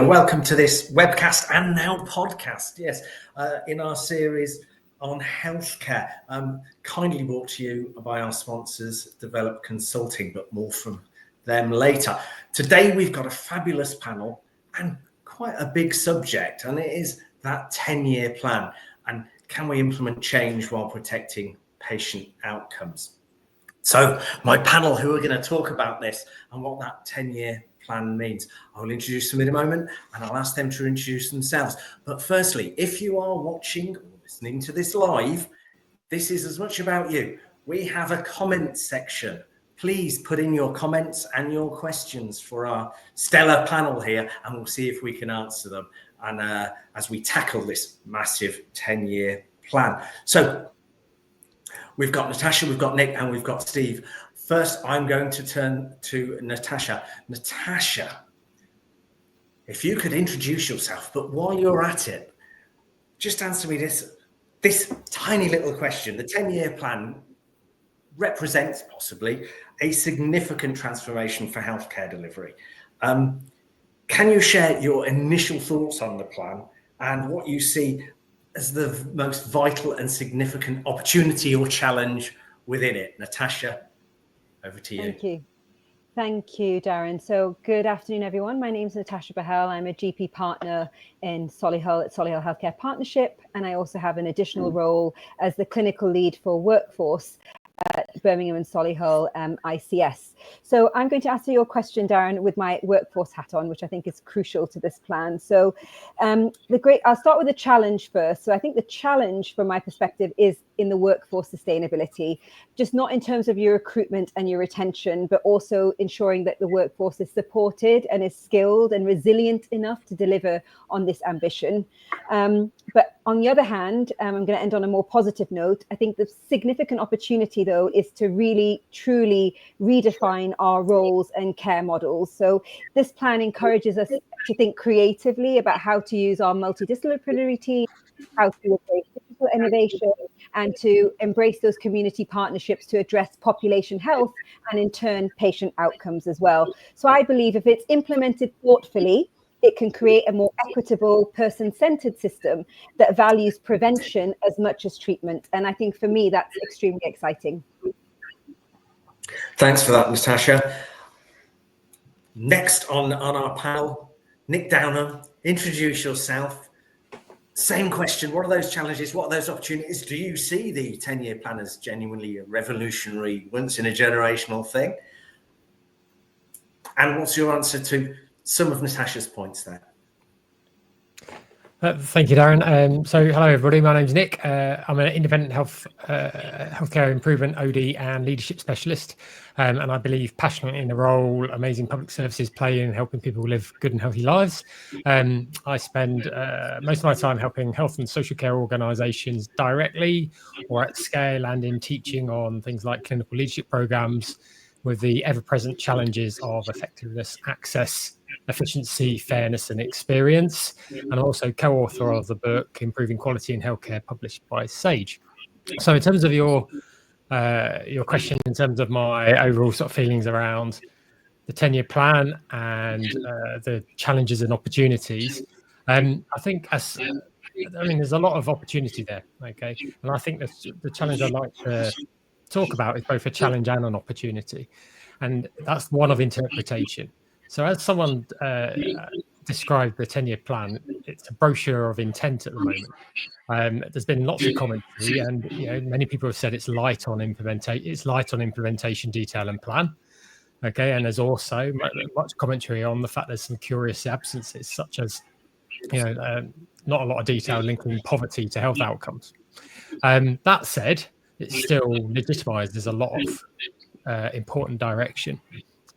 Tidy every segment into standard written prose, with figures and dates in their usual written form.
welcome to this webcast and now podcast. Yes, in our series on healthcare, kindly brought to you by our sponsors, Develop Consulting, but more from them later. Today, we've got a fabulous panel and quite a big subject, and it is that 10-year plan. And can we implement change while protecting patient outcomes? So my panel who are going to talk about this and what that 10-year plan means, I will introduce them in a moment and I'll ask them to introduce themselves. But firstly, if you are watching or listening to this live, this is as much about you. We have a comment section. Please put in your comments and your questions for our stellar panel here, and we'll see if we can answer them. And as we tackle this massive 10-year plan. So we've got Natasha, we've got Nick, and we've got Steve. First, I'm going to turn to Natasha. Natasha, if you could introduce yourself, but while you're at it, just answer me this tiny little question. The 10-year plan represents possibly a significant transformation for healthcare delivery. Can you share your initial thoughts on the plan and what you see as the most vital and significant opportunity or challenge within it? Natasha, over to you. Thank you, Darren. So good afternoon, everyone. My name is Natasha Bahel. I'm a GP partner in Solihull at Solihull Healthcare Partnership, and I also have an additional role as the clinical lead for workforce at Birmingham and Solihull ICS. So I'm going to answer your question, Darren, with my workforce hat on, which I think is crucial to this plan. So I'll start with the challenge first. So I think the challenge from my perspective is in the workforce sustainability, just not in terms of your recruitment and your retention, but also ensuring that the workforce is supported and is skilled and resilient enough to deliver on this ambition. But on the other hand, I'm going to end on a more positive note. I think the significant opportunity, though, is to really, truly redefine our roles and care models. So this plan encourages us to think creatively about how to use our multidisciplinary team, how to embrace digital innovation, and to embrace those community partnerships to address population health and in turn patient outcomes as well. So I believe if it's implemented thoughtfully, it can create a more equitable, person-centered system that values prevention as much as treatment. And I think for me, that's extremely exciting. Thanks for that, Natasha. Next on our panel, Nick Downham, introduce yourself. Same question, what are those challenges? What are those opportunities? Do you see the 10-year plan as genuinely a revolutionary, once in a generational thing? And what's your answer to some of Natasha's points there? Thank you, Darren. So hello, everybody. My name's Nick. I'm an independent healthcare improvement, OD and leadership specialist. And I believe passionately in the role amazing public services play in helping people live good and healthy lives. I spend most of my time helping health and social care organisations directly or at scale and in teaching on things like clinical leadership programmes with the ever-present challenges of effectiveness, access, efficiency, fairness and experience, and also co-author of the book Improving Quality in Healthcare, published by Sage. So in terms of your question, in terms of my overall sort of feelings around the 10-year plan and the challenges and opportunities, I think there's a lot of opportunity there, okay? And I think the challenge I'd like to talk about is both a challenge and an opportunity, and that's one of interpretation. So as someone described the 10-year plan, it's a brochure of intent at the moment. There's been lots of commentary, and many people have said it's light on implementation, detail, and plan. Okay, and there's also much commentary on the fact there's some curious absences, such as not a lot of detail linking poverty to health outcomes. That said, it's still legitimised as a lot of important direction.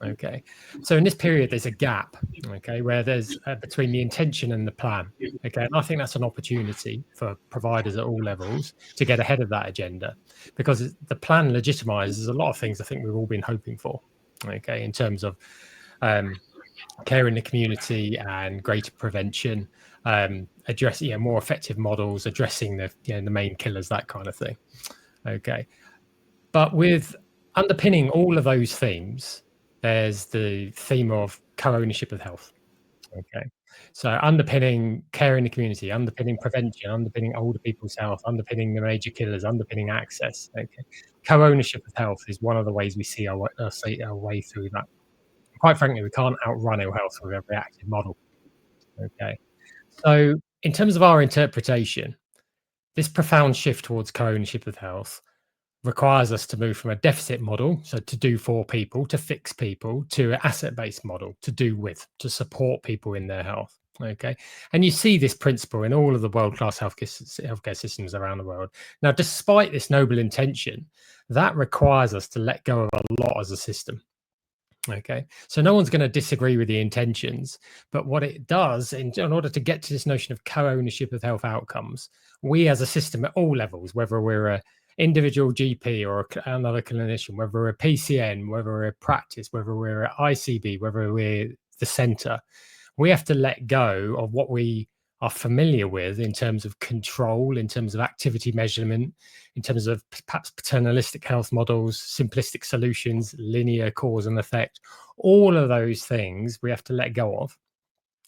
Okay, so in this period there's a gap, okay, where there's between the intention and the plan. Okay, and I think that's an opportunity for providers at all levels to get ahead of that agenda, because the plan legitimises a lot of things I think we've all been hoping for. Okay, in terms of care in the community and greater prevention, addressing more effective models, addressing the main killers, that kind of thing. Okay, but with underpinning all of those themes, there's the theme of co-ownership of health. Okay, so underpinning care in the community, underpinning prevention, underpinning older people's health, underpinning the major killers, underpinning access. Okay, co-ownership of health is one of the ways we see our way through that. Quite frankly, we can't outrun ill health with a reactive model. Okay, so in terms of our interpretation, this profound shift towards co-ownership of health requires us to move from a deficit model, so to do for people, to fix people, to an asset-based model, to do with, to support people in their health. Okay, and you see this principle in all of the world-class healthcare systems around the world. Now, despite this noble intention, that requires us to let go of a lot as a system. Okay, so no one's going to disagree with the intentions, but what it does in order to get to this notion of co-ownership of health outcomes, we as a system at all levels, whether we're a individual GP or another clinician, whether we're a PCN, whether we're a practice, whether we're at ICB, whether we're the centre, we have to let go of what we are familiar with in terms of control, in terms of activity measurement, in terms of perhaps paternalistic health models, simplistic solutions, linear cause and effect. All of those things we have to let go of,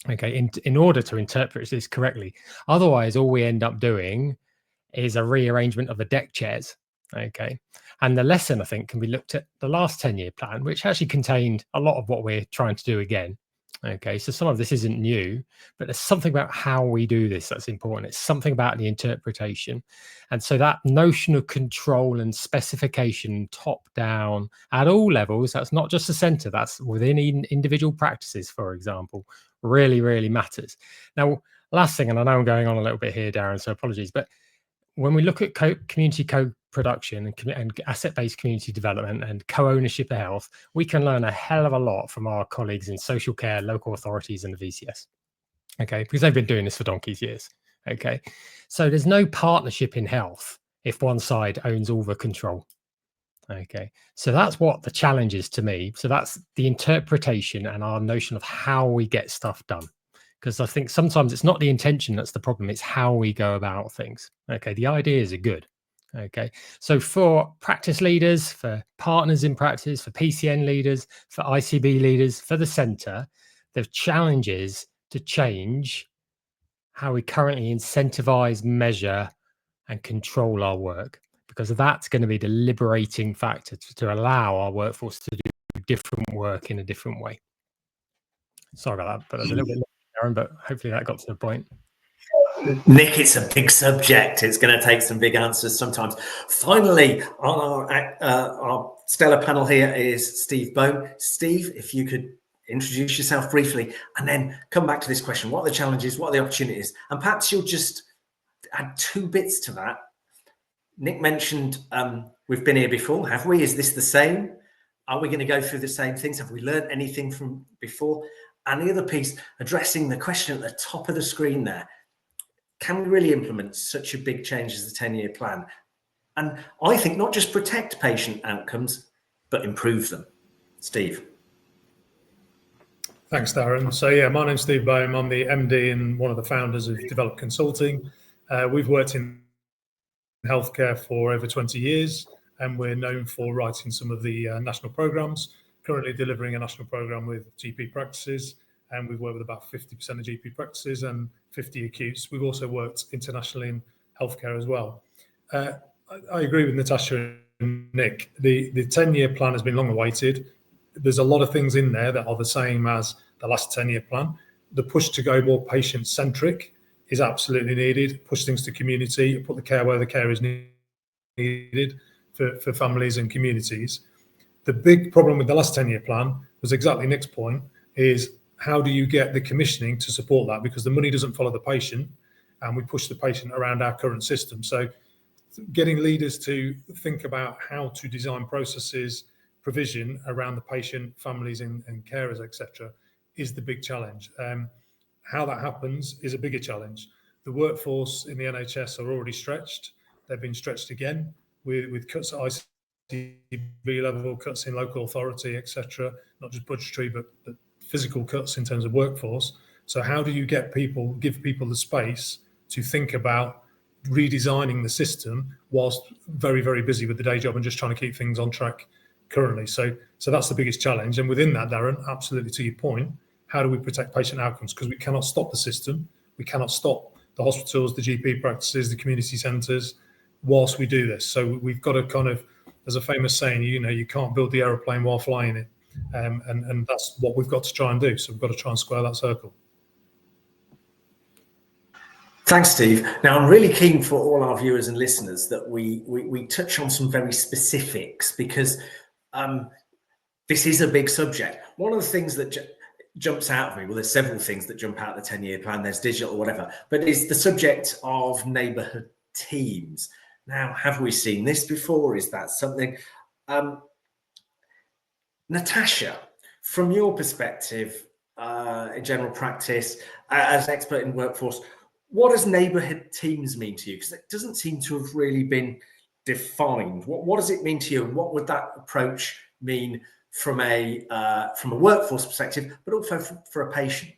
okay, in order to interpret this correctly. Otherwise, all we end up doing is a rearrangement of the deck chairs. Okay, and the lesson, I think, can be looked at the last 10-year plan, which actually contained a lot of what we're trying to do again. Okay, so some of this isn't new, but there's something about how we do this that's important. It's something about the interpretation. And so that notion of control and specification top down at all levels, that's not just the centre, that's within individual practices, for example, really, really matters. Now, last thing, and I know I'm going on a little bit here, Darren, so apologies, but when we look at community co-production and asset-based community development and co-ownership of health, we can learn a hell of a lot from our colleagues in social care, local authorities, and the VCS. Okay, because they've been doing this for donkey's years. Okay, so there's no partnership in health if one side owns all the control. Okay, so that's what the challenge is to me. So that's the interpretation and our notion of how we get stuff done. Because I think sometimes it's not the intention that's the problem, it's how we go about things. Okay, the ideas are good. Okay, so for practice leaders, for partners in practice, for PCN leaders, for ICB leaders, for the centre, the challenge is to change how we currently incentivize, measure, and control our work, because that's going to be the liberating factor to allow our workforce to do different work in a different way. Sorry about that, but that's a little bit long, Darren, but hopefully that got to the point. Nick, it's a big subject. It's going to take some big answers sometimes. Finally, on our stellar panel here is Steve Bone. Steve, if you could introduce yourself briefly and then come back to this question. What are the challenges? What are the opportunities? And perhaps you'll just add 2 bits to that. Nick mentioned we've been here before, have we? Is this the same? Are we going to go through the same things? Have we learned anything from before? And the other piece, addressing the question at the top of the screen there, can we really implement such a big change as the 10-year plan? And I think not just protect patient outcomes, but improve them. Steve. Thanks, Darren. So yeah, my name's Steve Boehm. I'm the MD and one of the founders of Develop Consulting. We've worked in healthcare for over 20 years, and we're known for writing some of the national programs, currently delivering a national program with GP practices, and we've worked with about 50% of GP practices and 50 acutes. We've also worked internationally in healthcare as well. I agree with Natasha and Nick. The 10-year plan has been long awaited. There's a lot of things in there that are the same as the last 10-year plan. The push to go more patient-centric is absolutely needed. Push things to community, put the care where the care is needed for families and communities. The big problem with the last 10-year plan was exactly Nick's point, is how do you get the commissioning to support that? Because the money doesn't follow the patient, and we push the patient around our current system. So getting leaders to think about how to design processes, provision around the patient, families and carers, etc., is the big challenge. How that happens is a bigger challenge. The workforce in the NHS are already stretched. They've been stretched again with cuts at ICB level, cuts in local authority, etc., not just budgetary, but physical cuts in terms of workforce. So how do you give people the space to think about redesigning the system whilst very, very busy with the day job and just trying to keep things on track currently? So that's the biggest challenge. And within that, Darren, absolutely to your point, how do we protect patient outcomes? Because we cannot stop the system. We cannot stop the hospitals, the GP practices, the community centres whilst we do this. So we've got to kind of, there's a famous saying, you can't build the aeroplane while flying it. And that's what we've got to try and do. So we've got to try and square that circle. Thanks, Steve. Now, I'm really keen for all our viewers and listeners that we touch on some very specifics, because this is a big subject. One of the things that jumps out of me, well, there's several things that jump out of the 10-year plan, there's digital or whatever, but is the subject of neighbourhood teams. Now, have we seen this before? Is that something? Natasha, from your perspective, in general practice, as an expert in workforce, what does neighbourhood teams mean to you? Because it doesn't seem to have really been defined. What does it mean to you, and what would that approach mean from a workforce perspective, but also for a patient?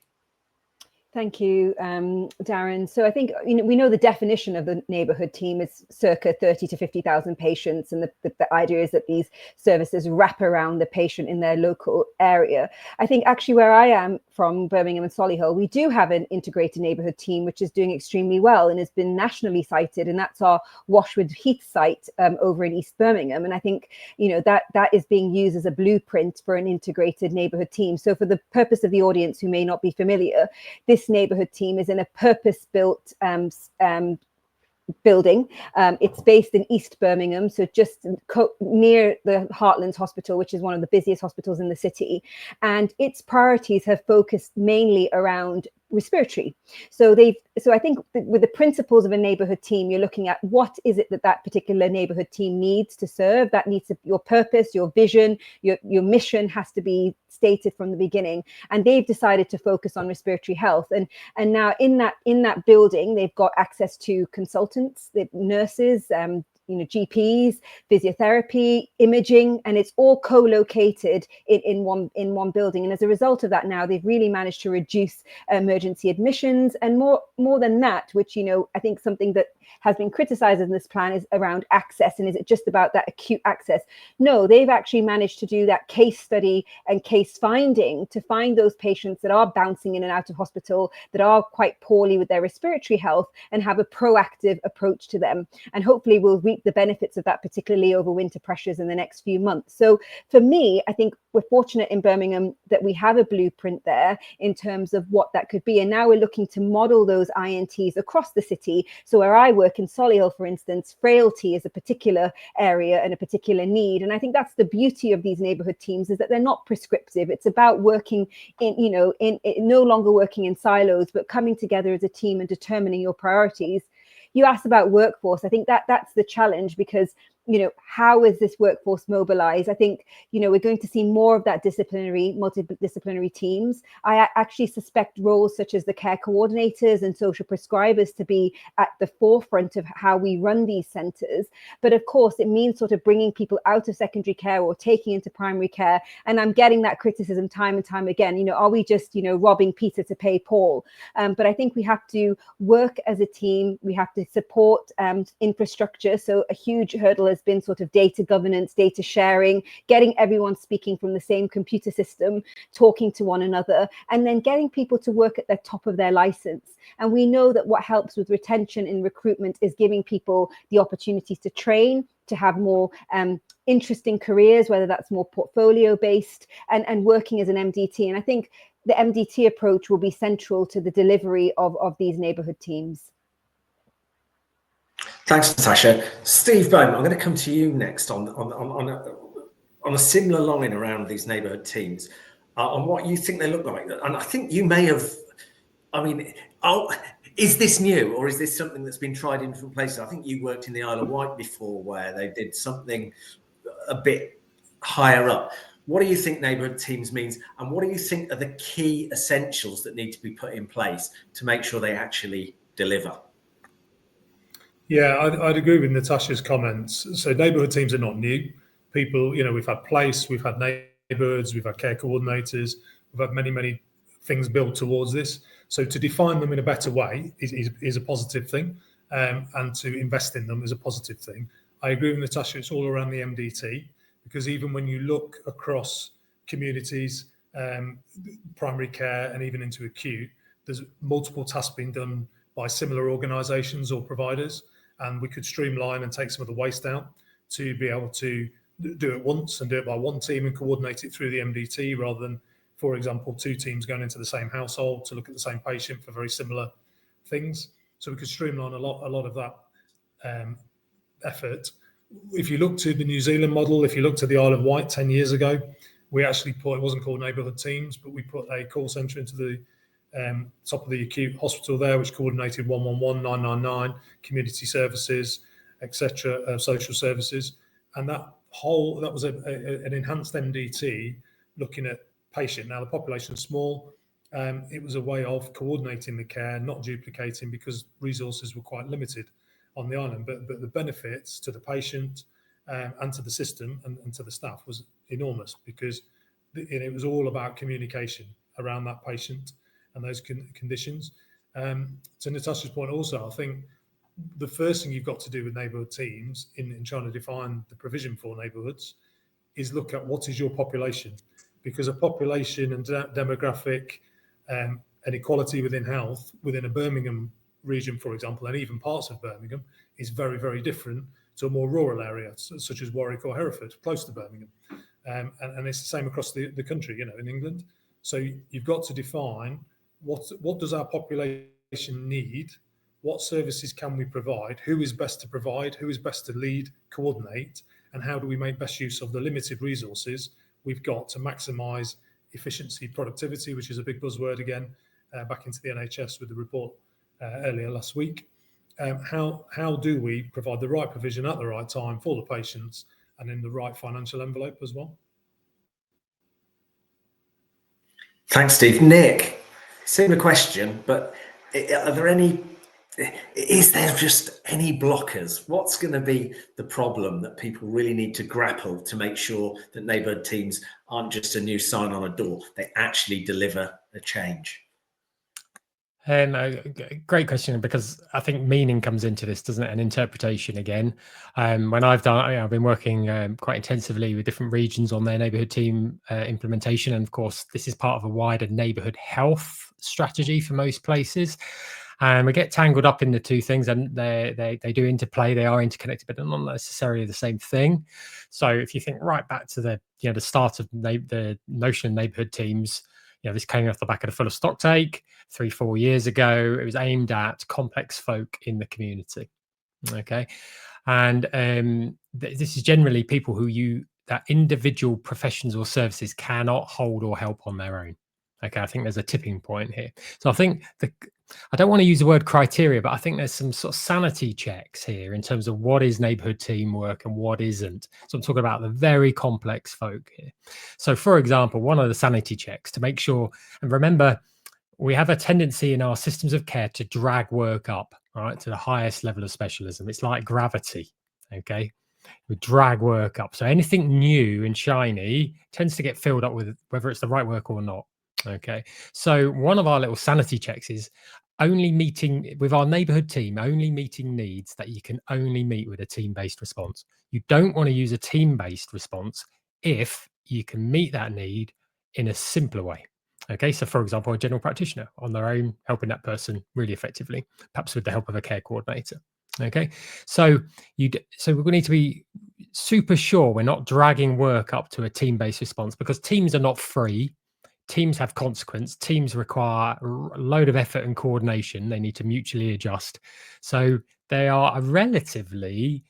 Thank you, Darren. So I think we know the definition of the neighbourhood team is circa 30 to 50,000 patients, and the idea is that these services wrap around the patient in their local area. I think actually where I am from, Birmingham and Solihull, we do have an integrated neighbourhood team which is doing extremely well and has been nationally cited, and that's our Washwood Heath site over in East Birmingham. And I think that is being used as a blueprint for an integrated neighbourhood team. So for the purpose of the audience who may not be familiar, this neighbourhood team is in a purpose-built building. It's based in East Birmingham, so just near the Heartlands Hospital, which is one of the busiest hospitals in the city. And its priorities have focused mainly around respiratory. So I think with the principles of a neighbourhood team, you're looking at what is it that particular neighbourhood team needs to serve. That needs to, your purpose, your vision, your mission has to be stated from the beginning. And they've decided to focus on respiratory health. And now in that building, they've got access to consultants, nurses, GPs, physiotherapy, imaging, and it's all co-located in one building. And as a result of that, now they've really managed to reduce emergency admissions, and more than that, which I think something that has been criticized in this plan is around access. And is it just about that acute access? No, they've actually managed to do that case study and case finding to find those patients that are bouncing in and out of hospital, that are quite poorly with their respiratory health, and have a proactive approach to them. And hopefully we'll reap the benefits of that, particularly over winter pressures in the next few months. So for me, I think we're fortunate in Birmingham that we have a blueprint there in terms of what that could be. And now we're looking to model those INTs across the city. So where I work in Solihull, for instance, frailty is a particular area and a particular need. And I think that's the beauty of these neighbourhood teams, is that they're not prescriptive. It's about working in no longer working in silos, but coming together as a team and determining your priorities. You asked about workforce. I think that's the challenge, because how is this workforce mobilized? I think, we're going to see more of that multidisciplinary teams. I actually suspect roles such as the care coordinators and social prescribers to be at the forefront of how we run these centres. But of course, it means sort of bringing people out of secondary care or taking into primary care. And I'm getting that criticism time and time again. Are we just, robbing Peter to pay Paul? But I think we have to work as a team. We have to support infrastructure. So a huge hurdle has been sort of data governance, data sharing, getting everyone speaking from the same computer system, talking to one another, and then getting people to work at the top of their license. And we know that what helps with retention in recruitment is giving people the opportunities to train, to have more interesting careers, whether that's more portfolio based, and working as an MDT. And I think the MDT approach will be central to the delivery of these neighbourhood teams. Thanks, Natasha. Steve Bowman, I'm going to come to you next on a similar line around these neighbourhood teams, on what you think they look like. And I think you may have, is this new, or is this something that's been tried in different places? I think you worked in the Isle of Wight before, where they did something a bit higher up. What do you think neighbourhood teams means, and what do you think are the key essentials that need to be put in place to make sure they actually deliver? Yeah, I'd agree with Natasha's comments. So neighbourhood teams are not new. People, we've had place, we've had neighbourhoods, we've had care coordinators, we've had many things built towards this. So to define them in a better way is a positive thing, and to invest in them is a positive thing. I agree with Natasha, it's all around the MDT, because even when you look across communities, primary care, and even into acute, there's multiple tasks being done by similar organisations or providers, and we could streamline and take some of the waste out to be able to do it once and do it by one team and coordinate it through the MDT, rather than, for example, two teams going into the same household to look at the same patient for very similar things. So we could streamline a lot of that effort. If you look to the New Zealand model, if you look to the Isle of Wight 10 years ago, we actually put, it wasn't called Neighbourhood Teams, but we put a call centre into the top of the acute hospital there, which coordinated 111, 999, community services, etc., social services. And that was an enhanced MDT looking at patient. Now, the population is small. It was a way of coordinating the care, not duplicating, because resources were quite limited on the island. But the benefits to the patient and to the system and to the staff was enormous, because it was all about communication around that patient and those conditions. To Natasha's point also, I think the first thing you've got to do with neighbourhood teams in trying to define the provision for neighbourhoods is look at what is your population, because a population and demographic inequality within health within a Birmingham region, for example, and even parts of Birmingham, is very, very different to a more rural area such as Warwick or Hereford, close to Birmingham. And it's the same across the country, in England. So you've got to define what does our population need, what services can we provide, who is best to provide, who is best to lead, coordinate, and how do we make best use of the limited resources we've got to maximise efficiency, productivity, which is a big buzzword again, back into the NHS with the report earlier last week. How do we provide the right provision at the right time for the patients and in the right financial envelope as well? Thanks, Steve. Nick, similar question, but is there just any blockers? What's going to be the problem that people really need to grapple to make sure that neighbourhood teams aren't just a new sign on a door, they actually deliver a change? Great question, because I think meaning comes into this, doesn't it? And interpretation again. When I've been working quite intensively with different regions on their neighbourhood team implementation, and of course, this is part of a wider neighbourhood health strategy for most places. And we get tangled up in the two things, and they do interplay. They are interconnected, but they're not necessarily the same thing. So if you think right back to the start of the notion of neighbourhood teams. This came off the back of the Full of Stocktake 3-4 years ago. It was aimed at complex folk in the community. Okay. And this is generally people that individual professions or services cannot hold or help on their own. Okay. I think there's a tipping point here. So I think I don't want to use the word criteria, but I think there's some sort of sanity checks here in terms of what is neighbourhood teamwork and what isn't. So I'm talking about the very complex folk here. So for example, one of the sanity checks to make sure, and remember, we have a tendency in our systems of care to drag work up, right, to the highest level of specialism. It's like gravity, okay? We drag work up. So anything new and shiny tends to get filled up with whether it's the right work or not. Okay, so one of our little sanity checks is only meeting with our neighbourhood team, only meeting needs that you can only meet with a team-based response. You don't want to use a team-based response if you can meet that need in a simpler way. Okay, so for example, a general practitioner on their own, helping that person really effectively, perhaps with the help of a care coordinator. Okay, so we're going to need to be super sure we're not dragging work up to a team-based response, because teams are not free. Teams have consequence. Teams require a load of effort and coordination. They need to mutually adjust. So they are a relatively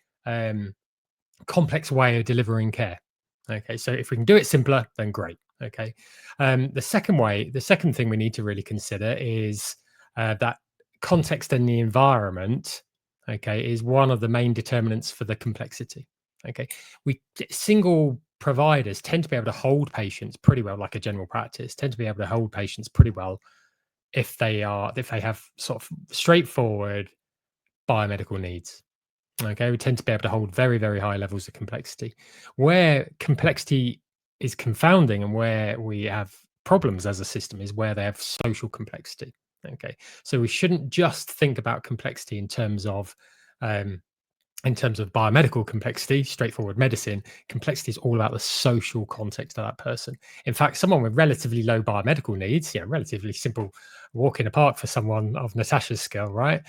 complex way of delivering care. Okay, so if we can do it simpler, then great. Okay, the second thing we need to really consider is that context and the environment, okay, is one of the main determinants for the complexity. Okay, single providers tend to be able to hold patients pretty well, like a general practice, tend to be able to hold patients pretty well if they have sort of straightforward biomedical needs. Okay, we tend to be able to hold very, very high levels of complexity. Where complexity is confounding and where we have problems as a system is where they have social complexity. Okay, so we shouldn't just think about complexity in terms of in terms of biomedical complexity, straightforward medicine, complexity is all about the social context of that person. In fact, someone with relatively low biomedical needs, relatively simple walk in the park for someone of Natasha's skill, right,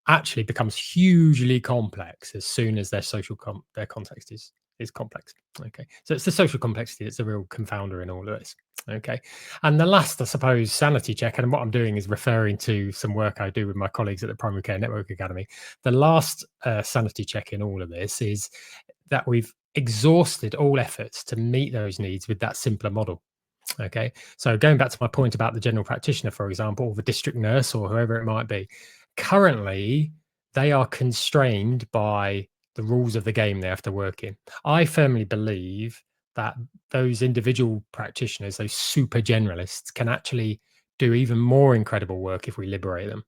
actually becomes hugely complex as soon as their social their context is complex. Okay, so it's the social complexity that's a real confounder in all of this. Okay, and the last, I suppose, sanity check, and what I'm doing is referring to some work I do with my colleagues at the Primary Care Network Academy. The last sanity check in all of this is that we've exhausted all efforts to meet those needs with that simpler model. Okay, so going back to my point about the general practitioner, for example, or the district nurse or whoever it might be, currently they are constrained by the rules of the game they have to work in. I firmly believe that those individual practitioners, those super generalists, can actually do even more incredible work if we liberate them.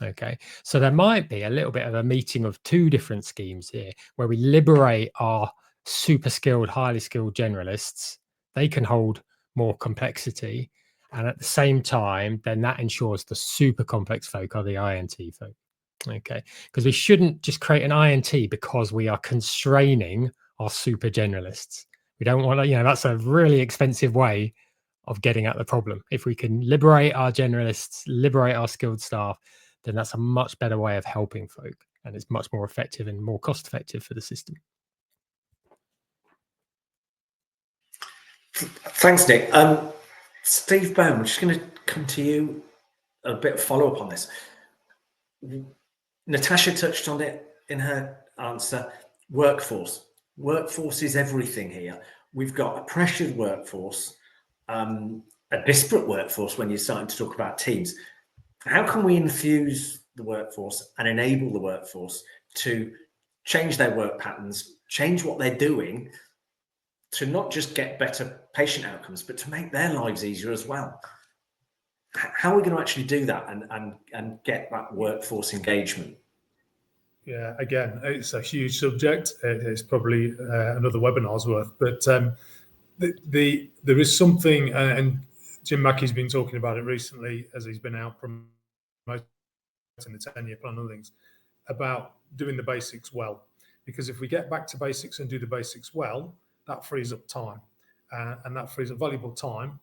Okay, so there might be a little bit of a meeting of two different schemes here where we liberate our super skilled, highly skilled generalists. They can hold more complexity, and at the same time, then that ensures the super complex folk are the INT folk. Okay, because we shouldn't just create an INT because we are constraining our super generalists. We don't want to, that's a really expensive way of getting at the problem. If we can liberate our generalists, liberate our skilled staff, then that's a much better way of helping folk, and it's much more effective and more cost effective for the system. Thanks, Nick. Steve Bowman, I'm just going to come to you, a bit of follow up on this. Natasha touched on it in her answer. Workforce is everything here. We've got a pressured workforce, a disparate workforce when you're starting to talk about teams. How can we infuse the workforce and enable the workforce to change their work patterns, change what they're doing, to not just get better patient outcomes, but to make their lives easier as well? How are we going to actually do that and get that workforce engagement? Yeah, again, it's a huge subject. It's probably another webinar's worth, but there is something, and Jim Mackey's been talking about it recently as he's been out promoting the 10-year plan and other things, about doing the basics well. Because if we get back to basics and do the basics well, that frees up time, and that frees up valuable time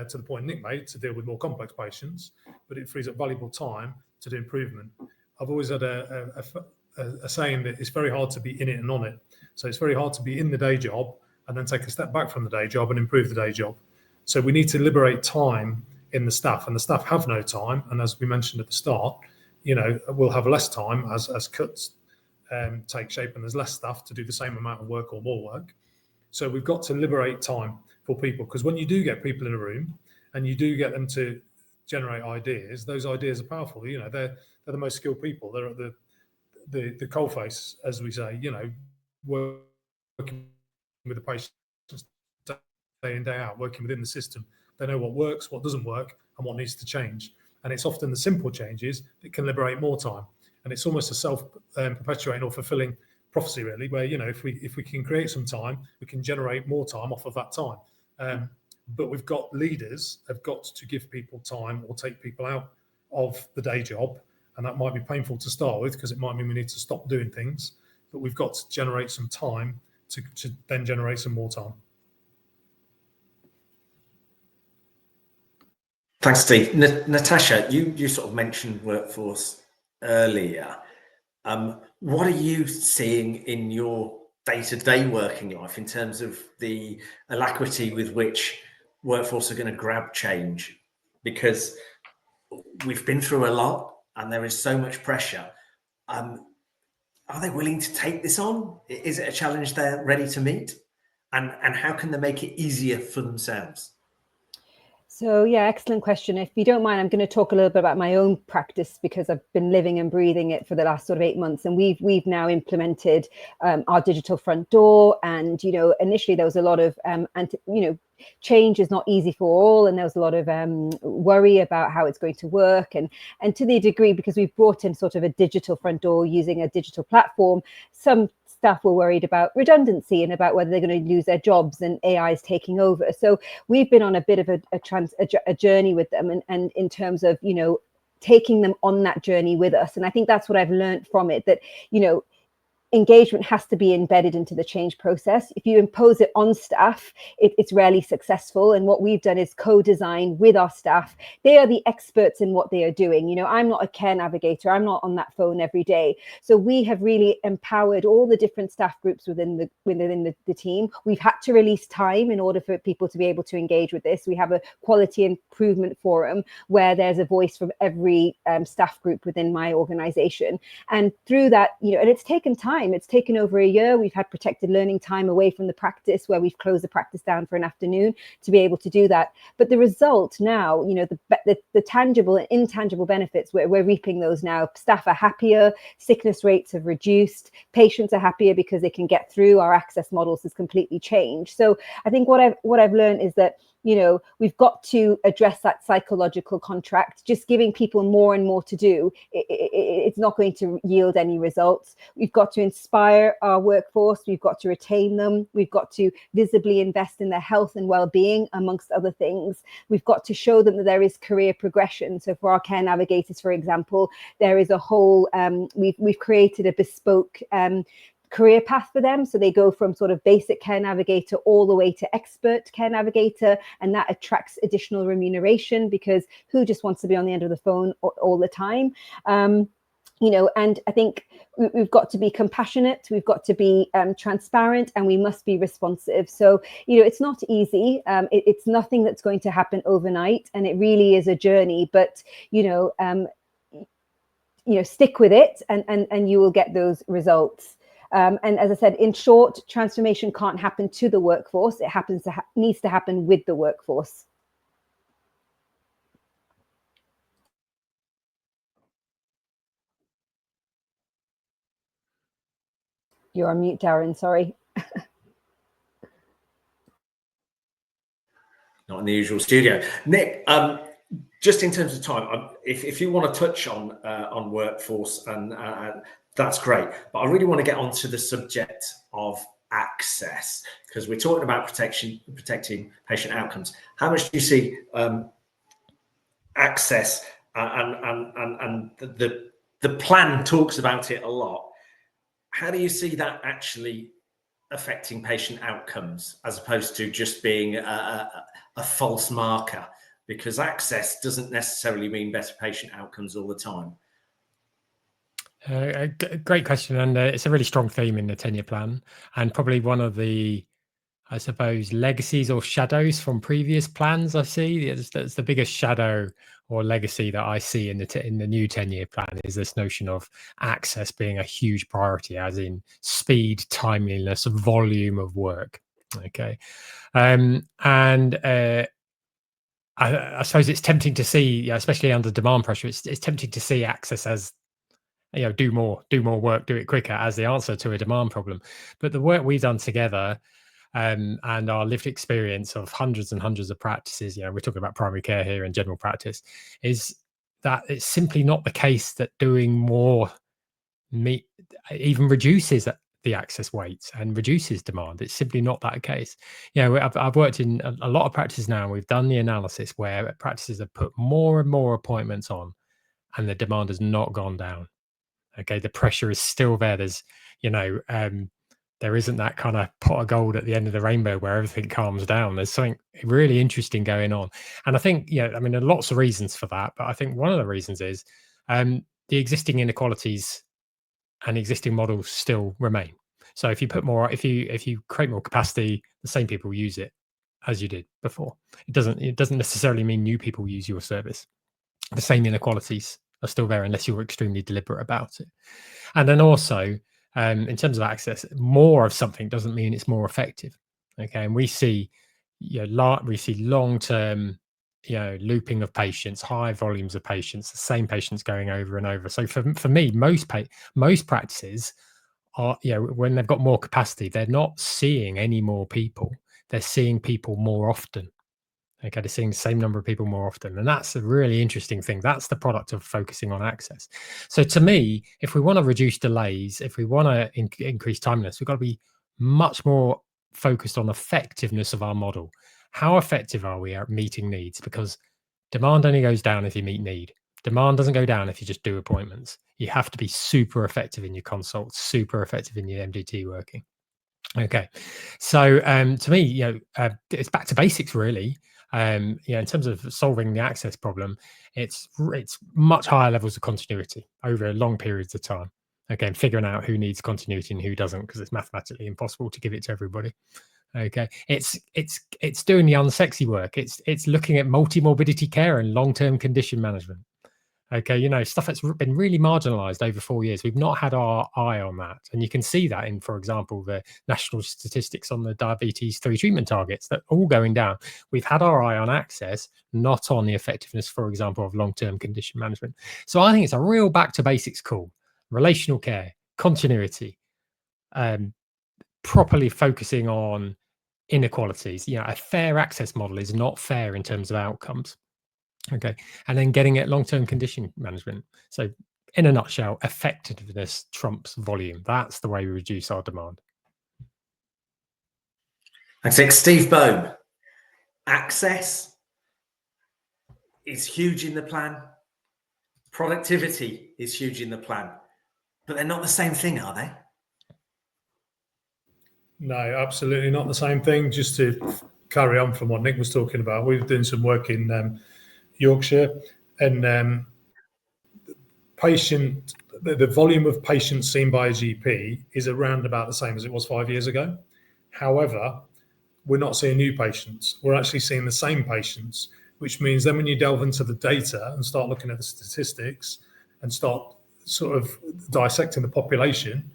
to the point Nick made, to deal with more complex patients, but it frees up valuable time to do improvement. I've always had a saying that it's very hard to be in it and on it. So it's very hard to be in the day job and then take a step back from the day job and improve the day job. So we need to liberate time in the staff, and the staff have no time. And as we mentioned at the start, we'll have less time as cuts take shape and there's less staff to do the same amount of work or more work. So we've got to liberate time for people, because when you do get people in a room and you do get them to generate ideas, those ideas are powerful. They're the most skilled people. They're at the coalface, as we say, working with the patients day in, day out, working within the system. They know what works, what doesn't work, and what needs to change. And it's often the simple changes that can liberate more time. And it's almost a self-perpetuating or fulfilling prophecy, really, where, if we can create some time, we can generate more time off of that time. But we've got leaders have got to give people time or take people out of the day job. And that might be painful to start with, because it might mean we need to stop doing things, but we've got to generate some time to then generate some more time. Thanks, Steve. Natasha, you sort of mentioned workforce earlier. What are you seeing in your day-to-day working life in terms of the alacrity with which workforce are going to grab change? Because we've been through a lot and there is so much pressure. Are they willing to take this on? Is it a challenge they're ready to meet? And how can they make it easier for themselves? So yeah, excellent question. If you don't mind, I'm going to talk a little bit about my own practice, because I've been living and breathing it for the last sort of 8 months, and we've now implemented our digital front door. And initially there was a lot of change is not easy for all, and there was a lot of worry about how it's going to work, and to the degree, because we've brought in sort of a digital front door using a digital platform, some staff were worried about redundancy and about whether they're going to lose their jobs and AI is taking over. So we've been on a bit of a journey with them, and in terms of taking them on that journey with us. And I think that's what I've learned from it, that engagement has to be embedded into the change process. If you impose it on staff, it's rarely successful. And what we've done is co-design with our staff. They are the experts in what they are doing. You know, I'm not a care navigator. I'm not on that phone every day. So we have really empowered all the different staff groups within the team. We've had to release time in order for people to be able to engage with this. We have a quality improvement forum where there's a voice from every staff group within my organization. And through that, you know, and it's taken time. It's taken over a year. We've had protected learning time away from the practice where we've closed the practice down for an afternoon to be able to do that. But the result now, you know, the tangible and intangible benefits, we're reaping those now. Staff are happier, sickness rates have reduced, patients are happier because they can get through. Our access models has completely changed. So I think what I've learned is that, you know, we've got to address that psychological contract. Just giving people more and more to do, it's not going to yield any results. We've got to inspire our workforce. We've got to retain them. We've got to visibly invest in their health and well-being, amongst other things. We've got to show them that there is career progression. So for our care navigators, for example, there is a whole, we've created a bespoke career path for them. So they go from sort of basic care navigator all the way to expert care navigator, and that attracts additional remuneration, because who just wants to be on the end of the phone all the time? You know, and I think we've got to be compassionate, we've got to be transparent, and we must be responsive. So, you know, it's not easy. It's nothing that's going to happen overnight, and it really is a journey. But, you know, stick with it, and you will get those results. And as I said, in short, transformation can't happen to the workforce. It needs to happen with the workforce. You're on mute, Darren, sorry. Not in the usual studio. Nick, just in terms of time, if you want to touch on workforce, and that's great, but I really want to get onto the subject of access, because we're talking about protecting patient outcomes. How much do you see access, and the plan talks about it a lot. How do you see that actually affecting patient outcomes, as opposed to just being a false marker? Because access doesn't necessarily mean better patient outcomes all the time. Great question, and it's a really strong theme in the 10-year plan, and probably one of the, I suppose, legacies or shadows from previous plans I see. That's the biggest shadow or legacy that I see in the new 10-year plan, is this notion of access being a huge priority, as in speed, timeliness, volume of work. Okay, and I suppose it's tempting to see, especially under demand pressure, it's tempting to see access as, you know, do more work, do it quicker, as the answer to a demand problem. But the work we've done together, and our lived experience of hundreds and hundreds of practices, you know, we're talking about primary care here and general practice, is that it's simply not the case that doing more even reduces the access weights and reduces demand. It's simply not that case. You know, I've worked in a lot of practices now, and we've done the analysis where practices have put more and more appointments on, and the demand has not gone down. Okay, the pressure is still there. There's, you know, there isn't that kind of pot of gold at the end of the rainbow where everything calms down. There's something really interesting going on. And I think, yeah, I mean, there are lots of reasons for that, but I think one of the reasons is the existing inequalities and existing models still remain. So if you put more, if you create more capacity, the same people use it as you did before. It doesn't necessarily mean new people use your service. The same inequalities are still there unless you're extremely deliberate about it. And then also, in terms of access, more of something doesn't mean it's more effective. Okay, and we see, you know, long-term, you know, looping of patients, high volumes of patients, the same patients going over and over. So for me, most practices are, you know, when they've got more capacity, they're not seeing any more people. They're seeing people more often. Okay, they're seeing the same number of people more often. And that's a really interesting thing. That's the product of focusing on access. So to me, if we want to reduce delays, if we want to increase timeliness, we've got to be much more focused on effectiveness of our model. How effective are we at meeting needs? Because demand only goes down if you meet need. Demand doesn't go down if you just do appointments. You have to be super effective in your consults, super effective in your MDT working. Okay, so to me, it's back to basics really. In terms of solving the access problem, it's much higher levels of continuity over long periods of time. Again, figuring out who needs continuity and who doesn't, because it's mathematically impossible to give it to everybody. Okay, it's doing the unsexy work. It's looking at multi-morbidity care and long-term condition management. Okay, stuff that's been really marginalized over 4 years. We've not had our eye on that. And you can see that in, for example, the national statistics on the diabetes 3 treatment targets that are all going down. We've had our eye on access, not on the effectiveness, for example, of long-term condition management. So I think it's a real back to basics call. Relational care, continuity, properly focusing on inequalities. A fair access model is not fair in terms of outcomes. Okay, and then getting at long-term condition management. So in a nutshell, effectiveness trumps volume. That's the way we reduce our demand. Thanks, Steve Bohm. Access is huge in the plan. Productivity is huge in the plan. But they're not the same thing, are they? No, absolutely not the same thing. Just to carry on from what Nick was talking about, we've done some work in Yorkshire, and the volume of patients seen by a GP is around about the same as it was 5 years ago. However, we're not seeing new patients. We're actually seeing the same patients, which means then when you delve into the data and start looking at the statistics and start sort of dissecting the population,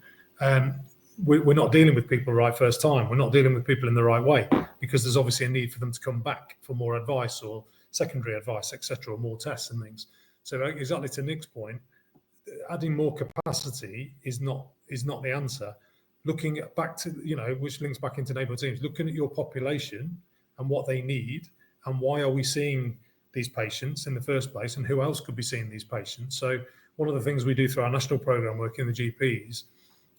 we're not dealing with people right first time. We're not dealing with people in the right way, because there's obviously a need for them to come back for more advice or secondary advice, etc., or more tests and things. So exactly to Nick's point, adding more capacity is not the answer. Looking back to, which links back into neighbourhood teams, looking at your population and what they need and why are we seeing these patients in the first place and who else could be seeing these patients. So one of the things we do through our national programme work in the GPs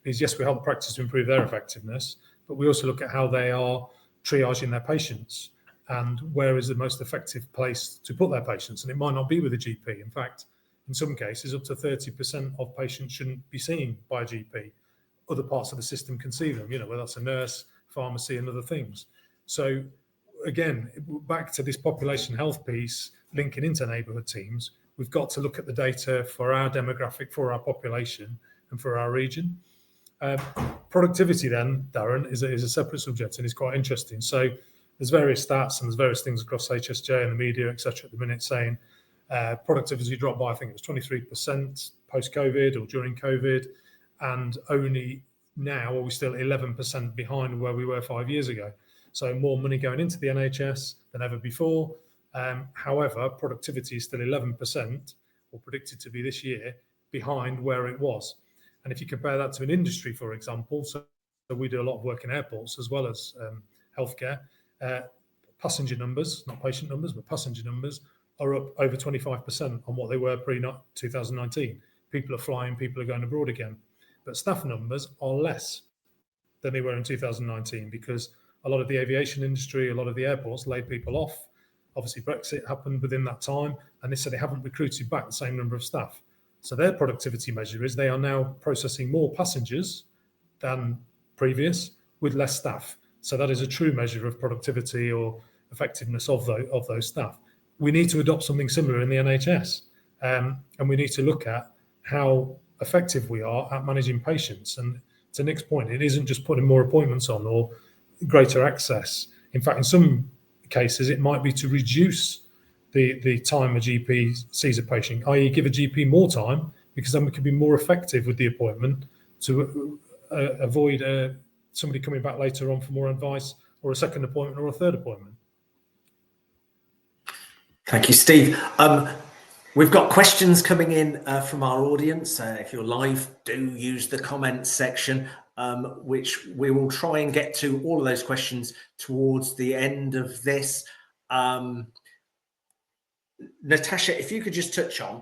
is, yes, we help practice to improve their effectiveness, but we also look at how they are triaging their patients and where is the most effective place to put their patients. And it might not be with a GP. In fact, in some cases, up to 30% of patients shouldn't be seen by a GP. Other parts of the system can see them, whether that's a nurse, pharmacy, and other things. So again, back to this population health piece, linking into neighbourhood teams, we've got to look at the data for our demographic, for our population, and for our region. Productivity then, Darren, is a separate subject and it's quite interesting. So there's various stats and there's various things across HSJ and the media, etc., at the minute saying productivity dropped by, I think it was 23% post-COVID or during COVID, and only now are we still 11% behind where we were 5 years ago. So more money going into the NHS than ever before. However, productivity is still 11%, or predicted to be this year, behind where it was. And if you compare that to an industry, for example, so we do a lot of work in airports as well as healthcare, passenger numbers, not patient numbers, but passenger numbers are up over 25% on what they were pre-2019. People are flying, people are going abroad again. But staff numbers are less than they were in 2019 because a lot of the aviation industry, a lot of the airports laid people off. Obviously, Brexit happened within that time, and they said they haven't recruited back the same number of staff. So their productivity measure is they are now processing more passengers than previous with less staff. So that is a true measure of productivity or effectiveness of those staff. We need to adopt something similar in the NHS, and we need to look at how effective we are at managing patients. And to Nick's point, it isn't just putting more appointments on or greater access. In fact, in some cases, it might be to reduce the time a GP sees a patient, i.e. give a GP more time, because then we can be more effective with the appointment to avoid somebody coming back later on for more advice or a second appointment or a third appointment. Thank you, Steve. We've got questions coming in from our audience. If you're live, do use the comments section, which we will try and get to all of those questions towards the end of this. Natasha, if you could just touch on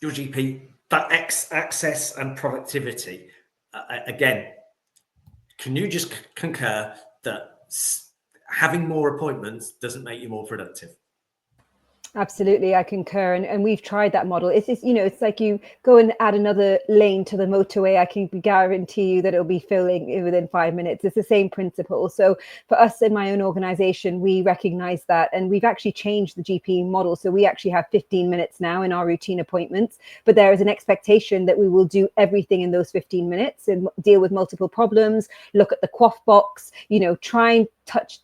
your GP, that access and productivity. Again, can you just concur that having more appointments doesn't make you more productive? Absolutely, I concur, and we've tried that model. It's you know, it's like you go and add another lane to the motorway. I can guarantee you that it'll be filling within 5 minutes. It's the same principle. So for us in my own organisation, we recognise that, and we've actually changed the GP model. So we actually have 15 minutes now in our routine appointments, but there is an expectation that we will do everything in those 15 minutes and deal with multiple problems. Look at the quaff box. You know, try and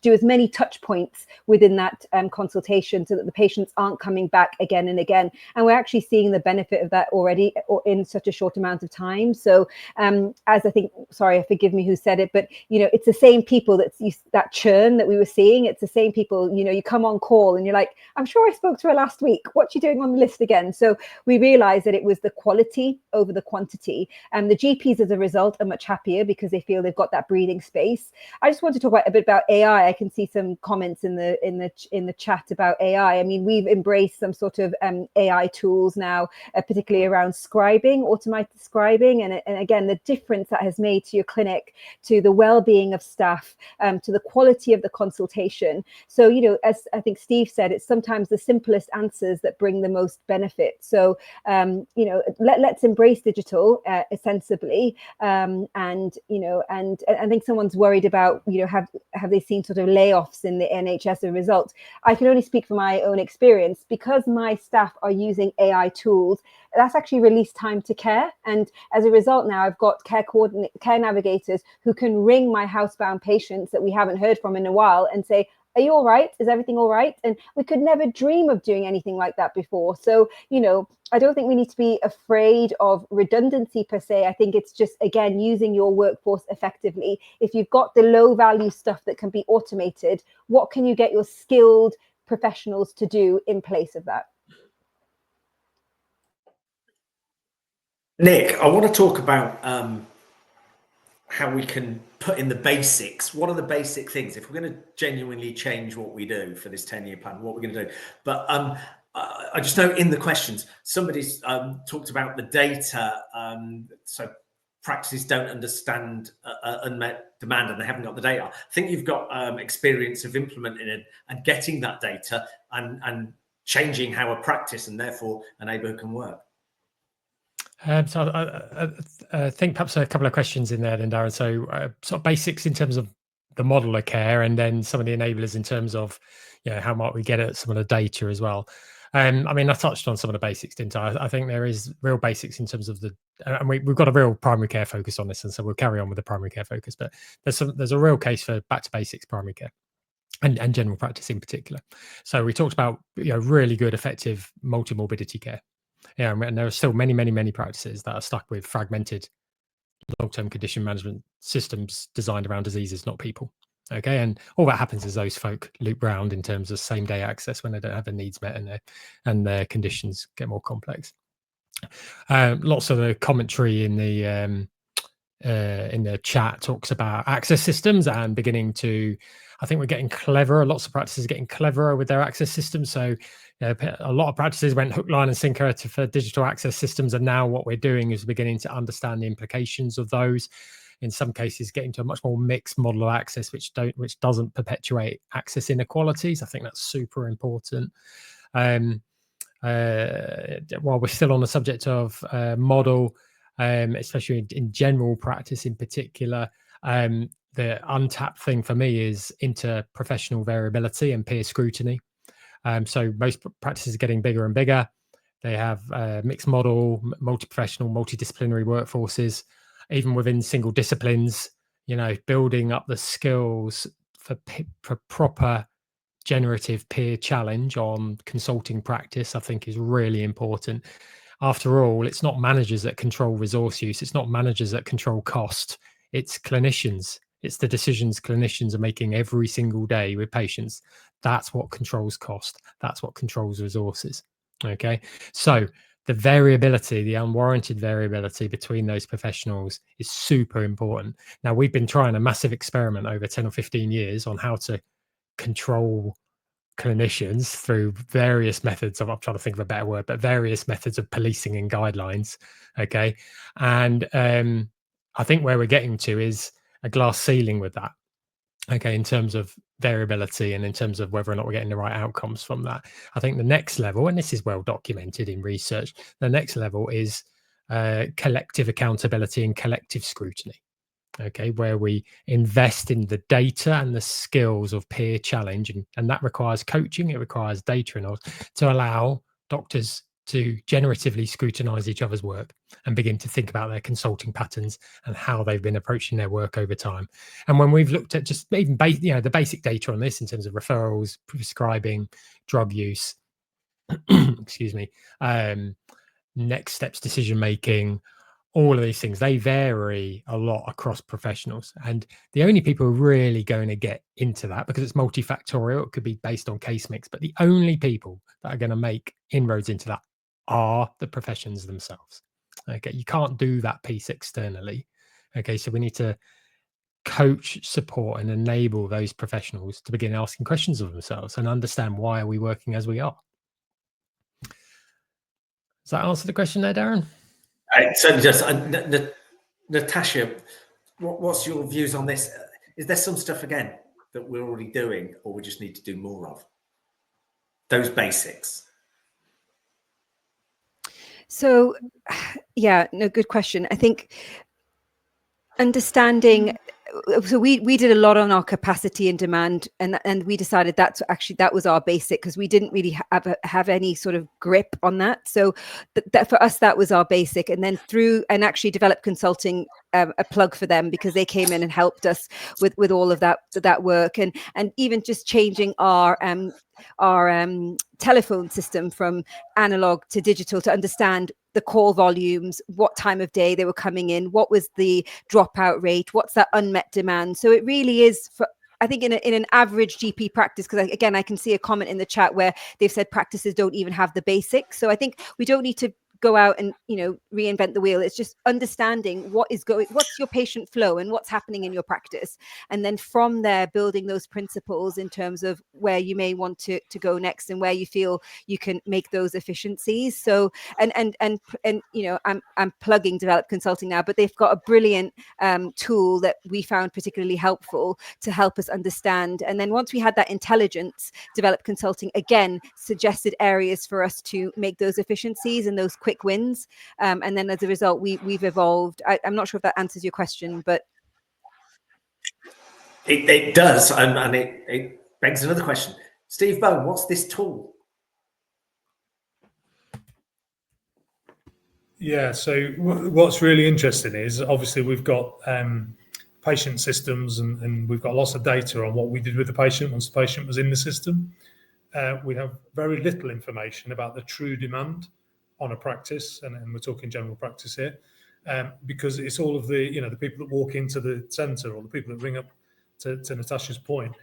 do as many touch points within that consultation so that the patients aren't coming back again and again. And we're actually seeing the benefit of that already in such a short amount of time. So as I think, sorry, forgive me who said it, but, you know, it's the same people that churn that we were seeing. It's the same people, you know, you come on call and you're like, I'm sure I spoke to her last week. What's she doing on the list again? So we realized that it was the quality over the quantity. And the GPs as a result are much happier because they feel they've got that breathing space. I just want to talk a bit about AI. I can see some comments in the chat about AI. I mean, we've embraced some sort of AI tools now, particularly around scribing, automated scribing, and again, the difference that has made to your clinic, to the well-being of staff, to the quality of the consultation. So, you know, as I think Steve said, it's sometimes the simplest answers that bring the most benefit. So, you know, let's embrace digital sensibly, and you know, and I think someone's worried about, you know, have they seen sort of layoffs in the NHS as a result? I can only speak from my own experience. Because my staff are using AI tools, that's actually released time to care. And as a result, now I've got care navigators who can ring my housebound patients that we haven't heard from in a while and say, are you all right? Is everything all right? And we could never dream of doing anything like that before. So, you know, I don't think we need to be afraid of redundancy per se. I think it's just, again, using your workforce effectively. If you've got the low value stuff that can be automated, what can you get your skilled professionals to do in place of that? Nick, I want to talk about how we can put in the basics. What are the basic things if we're going to genuinely change what we do for this 10-year plan, what we're going to do? But I just know in the questions, somebody's talked about the data. So practices don't understand unmet demand and they haven't got the data. I think you've got experience of implementing it and getting that data and changing how a practice and therefore a neighbourhood can work. So I think perhaps a couple of questions in there then, Darren. So sort of basics in terms of the model of care, and then some of the enablers in terms of, you know, how might we get at some of the data as well. I mean, I touched on some of the basics, didn't I? I think there is real basics in terms of the, and we've got a real primary care focus on this, and so we'll carry on with the primary care focus. But there's a real case for back to basics primary care. And general practice in particular. So we talked about, you know, really good, effective multi-morbidity care. Yeah, and there are still many practices that are stuck with fragmented long-term condition management systems designed around diseases, not people. Okay, and all that happens is those folk loop round in terms of same-day access when they don't have their needs met and their conditions get more complex. Lots of the commentary in the chat talks about access systems and beginning to, I think we're getting cleverer. Lots of practices are getting cleverer with their access systems. So a lot of practices went hook, line and sinker for digital access systems. And now what we're doing is beginning to understand the implications of those. In some cases, getting to a much more mixed model of access, which doesn't perpetuate access inequalities. I think that's super important. While we're still on the subject of model, especially in general practice in particular, the untapped thing for me is interprofessional variability and peer scrutiny. So most practices are getting bigger and bigger. They have mixed model, multi-professional, multidisciplinary workforces, even within single disciplines, you know, building up the skills for proper generative peer challenge on consulting practice, I think is really important. After all, it's not managers that control resource use. It's not managers that control cost. It's clinicians. It's the decisions clinicians are making every single day with patients. That's what controls cost. That's what controls resources. Okay. So the variability, the unwarranted variability between those professionals is super important. Now, we've been trying a massive experiment over 10 or 15 years on how to control clinicians through various methods of, I'm trying to think of a better word, but various methods of policing and guidelines. Okay. And I think where we're getting to is a glass ceiling with that. okay, in terms of variability and in terms of whether or not we're getting the right outcomes from that. I think the next level, and this is well documented in research, the next level is collective accountability and collective scrutiny. Okay, where we invest in the data and the skills of peer challenge, and that requires coaching, it requires data and all, to allow doctors to generatively scrutinize each other's work and begin to think about their consulting patterns and how they've been approaching their work over time. And when we've looked at just even the basic data on this in terms of referrals, prescribing, drug use, excuse me, next steps, decision making, all of these things, they vary a lot across professionals. And the only people who are really going to get into that, because it's multifactorial, it could be based on case mix, but the only people that are going to make inroads into that are the professions themselves. Okay, you can't do that piece externally. Okay, so we need to coach, support, and enable those professionals to begin asking questions of themselves and understand, why are we working as we are? Does that answer the question there, Darren? It certainly does. Natasha, what's your views on this? Is there some stuff, again, that we're already doing, or we just need to do more of? Those basics. So, yeah, no, good question. I think understanding, so we did a lot on our capacity and demand, and we decided that was our basic, because we didn't really have any sort of grip on that. So that for us, that was our basic. And then actually developed consulting, a plug for them, because they came in and helped us with all of that work, and even just changing our telephone system from analog to digital to understand the call volumes, what time of day they were coming in, what was the dropout rate, what's that unmet demand. So it really is, for I think, in an average GP practice, because again, I can see a comment in the chat where they've said practices don't even have the basics. So I think we don't need to go out and reinvent the wheel. It's just understanding what's your patient flow and what's happening in your practice, and then from there building those principles in terms of where you may want to go next and where you feel you can make those efficiencies. So and I'm plugging Develop Consulting now, but they've got a brilliant tool that we found particularly helpful to help us understand. And then once we had that intelligence, Develop Consulting again suggested areas for us to make those efficiencies and those quick wins, and then as a result we've evolved. I'm not sure if that answers your question, but it does, and it begs another question. Steve Bone, what's this tool? Yeah, so what's really interesting is, obviously we've got patient systems, and we've got lots of data on what we did with the patient once the patient was in the system. We have very little information about the true demand on a practice, and we're talking general practice here, because it's all of the the people that walk into the centre, or the people that ring up, to Natasha's point.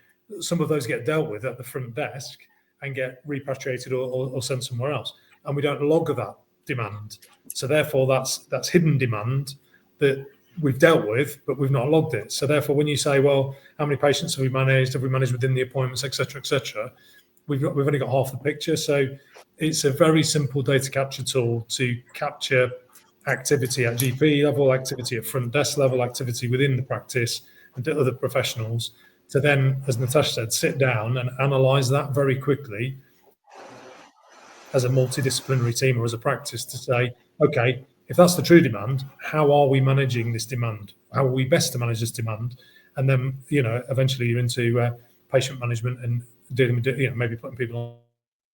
Some of those get dealt with at the front desk and get repatriated or sent somewhere else, and we don't log that demand. So therefore that's hidden demand that we've dealt with, but we've not logged it. So therefore, when you say, well, how many patients have we managed within the appointments, etc., we've only got half the picture. So it's a very simple data capture tool to capture activity at GP level, activity at front desk level, activity within the practice and to other professionals, to then, as Natasha said, sit down and analyse that very quickly as a multidisciplinary team or as a practice, to say, okay, if that's the true demand, how are we managing this demand? How are we best to manage this demand? And then, eventually you're into patient management and dealing with, maybe putting people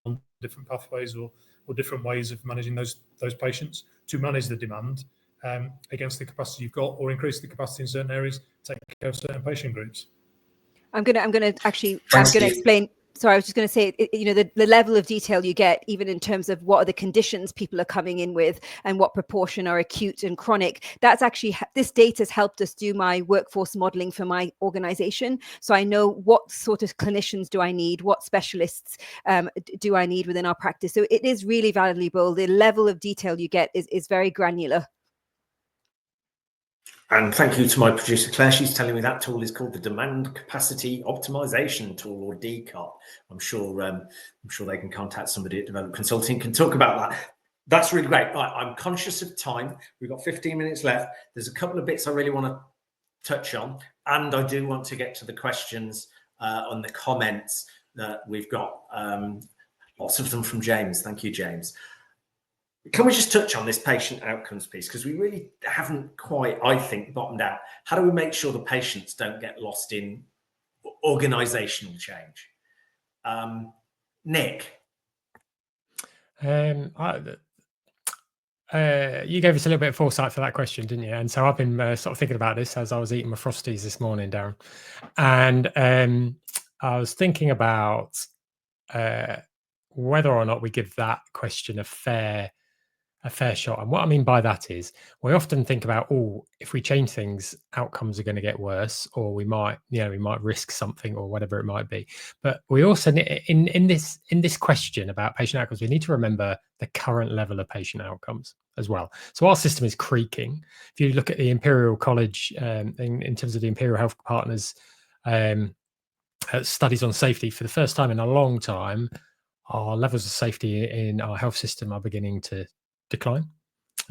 on different pathways or different ways of managing those patients to manage the demand against the capacity you've got, or increase the capacity in certain areas, take care of certain patient groups. I'm going to explain. Sorry, I was just going to say, the level of detail you get, even in terms of what are the conditions people are coming in with and what proportion are acute and chronic. That's actually, this data has helped us do my workforce modeling for my organization. So I know what sort of clinicians do I need, what specialists do I need within our practice. So it is really valuable. The level of detail you get is very granular. And thank you to my producer Claire. She's telling me that tool is called the Demand Capacity Optimization Tool, or DCOT. I'm sure they can contact somebody at Develop Consulting, can talk about that. That's really great. Right, I'm conscious of time. We've got 15 minutes left. There's a couple of bits I really want to touch on. And I do want to get to the questions on the comments that we've got. Lots of them from James. Thank you, James. Can we just touch on this patient outcomes piece? Because we really haven't quite, I think, bottomed out. How do we make sure the patients don't get lost in organisational change? Nick? You gave us a little bit of foresight for that question, didn't you? And so I've been sort of thinking about this as I was eating my Frosties this morning, Darren. And I was thinking about whether or not we give that question a fair shot. And what I mean by that is we often think about, oh, if we change things, outcomes are going to get worse, or we might risk something, or whatever it might be. But we also in this question about patient outcomes, we need to remember the current level of patient outcomes as well. So our system is creaking. If you look at the Imperial College in terms of the Imperial Health Partners studies on safety, for the first time in a long time, our levels of safety in our health system are beginning to decline.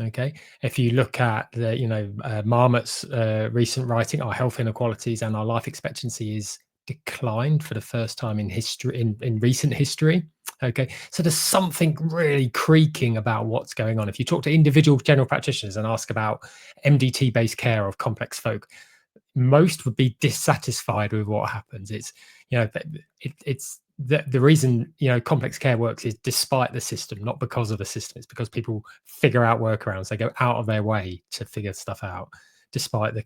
Okay, if you look at the Marmot's recent writing, our health inequalities and our life expectancy is declined for the first time in history, in recent history. Okay, so there's something really creaking about what's going on. If you talk to individual general practitioners and ask about MDT based care of complex folk, most would be dissatisfied with what happens. It's the reason complex care works is despite the system, not because of the system. It's because people figure out workarounds. They go out of their way to figure stuff out, despite the